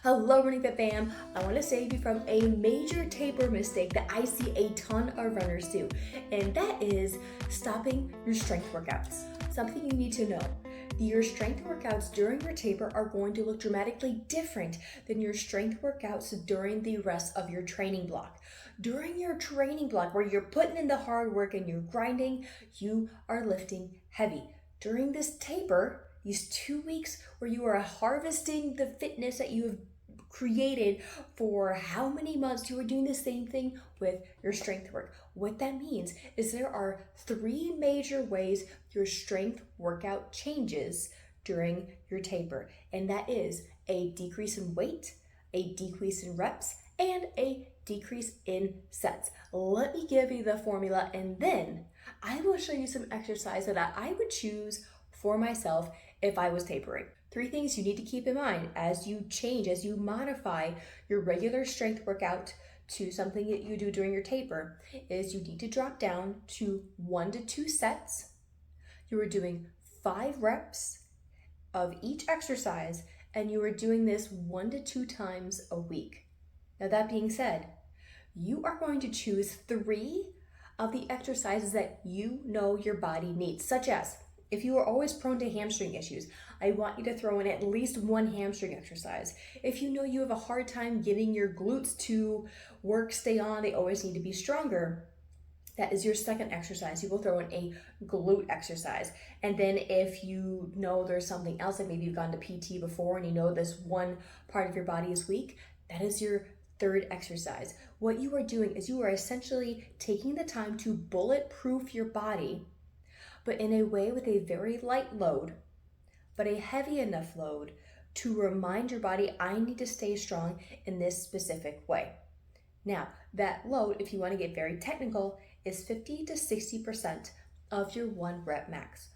Hello, Running Fit fam. I want to save you from a major taper mistake that I see a ton of runners do, and that is stopping your strength workouts. Something you need to know. Your strength workouts during your taper are going to look dramatically different than your strength workouts during the rest of your training block. During your training block, where you're putting in the hard work and you're grinding, you are lifting heavy. During this taper, these 2 weeks where you are harvesting the fitness that you have created for how many months, you are doing the same thing with your strength work. What that means is there are 3 major ways your strength workout changes during your taper, and that is a decrease in weight, a decrease in reps, and a decrease in sets. Let me give you the formula, and then I will show you some exercise that I would choose for myself if I was tapering. 3 things you need to keep in mind as you change, as you modify your regular strength workout to something that you do during your taper, is you need to drop down to 1 to 2 sets. You are doing 5 reps of each exercise, and you are doing this 1 to 2 times a week. Now, that being said, you are going to choose 3 of the exercises that you know your body needs, such as if you are always prone to hamstring issues, I want you to throw in at least 1 hamstring exercise. If you know you have a hard time getting your glutes to work, stay on, they always need to be stronger, that is your second exercise. You will throw in a glute exercise. And then if you know there's something else, like maybe you've gone to PT before and you know this one part of your body is weak, that is your third exercise. What you are doing is you are essentially taking the time to bulletproof your body, but in a way with a very light load, but a heavy enough load to remind your body, I need to stay strong in this specific way. Now, that load, if you want to get very technical, is 50 to 60% of your 1 rep max.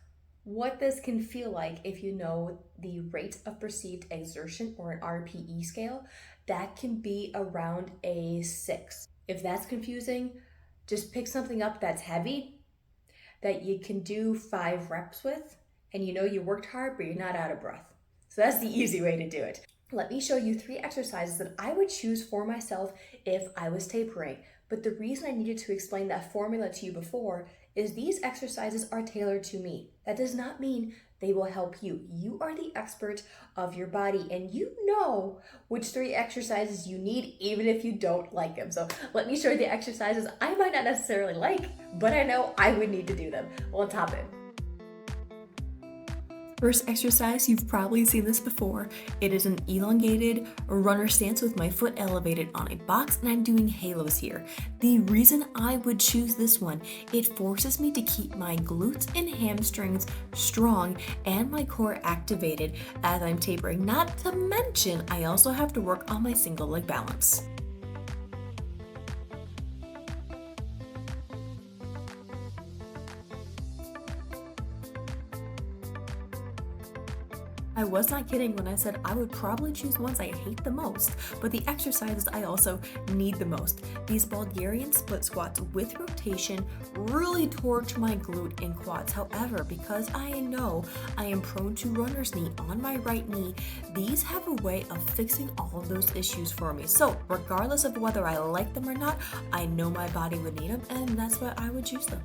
What this can feel like, if you know the rate of perceived exertion or an RPE scale, that can be around a 6. If that's confusing, just pick something up that's heavy, that you can do 5 reps with, and you know you worked hard, but you're not out of breath. So that's the easy way to do it. Let me show you 3 exercises that I would choose for myself if I was tapering. But the reason I needed to explain that formula to you before is these exercises are tailored to me. That does not mean they will help you. You are the expert of your body, and you know which 3 exercises you need, even if you don't like them. So let me show you the exercises I might not necessarily like, but I know I would need to do them. Let's hop in. First exercise, you've probably seen this before. It is an elongated runner stance with my foot elevated on a box, and I'm doing halos here. The reason I would choose this one, it forces me to keep my glutes and hamstrings strong and my core activated as I'm tapering. Not to mention, I also have to work on my single leg balance. I was not kidding when I said I would probably choose ones I hate the most, but the exercises I also need the most. These Bulgarian split squats with rotation really torch my glute and quads. However, because I know I am prone to runner's knee on my right knee, these have a way of fixing all of those issues for me. So regardless of whether I like them or not, I know my body would need them, and that's why I would choose them.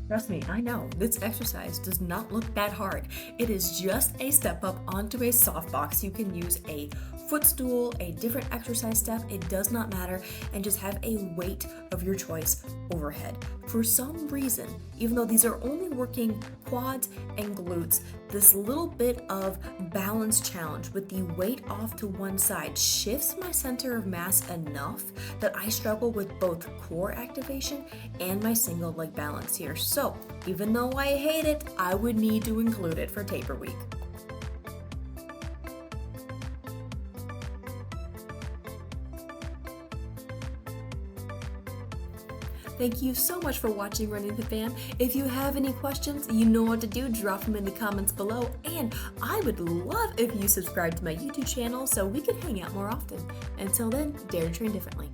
Trust me, I know, this exercise does not look that hard. It is just a step up onto a soft box. You can use a footstool, a different exercise step, it does not matter, and just have a weight of your choice overhead. For some reason, even though these are only working quads and glutes, this little bit of balance challenge with the weight off to one side shifts my center of mass enough that I struggle with both core activation and my single leg balance here. So even though I hate it, I would need to include it for taper week. Thank you so much for watching Running the Fam. If you have any questions, you know what to do. Drop them in the comments below. And I would love if you subscribe to my YouTube channel so we can hang out more often. Until then, dare to train differently.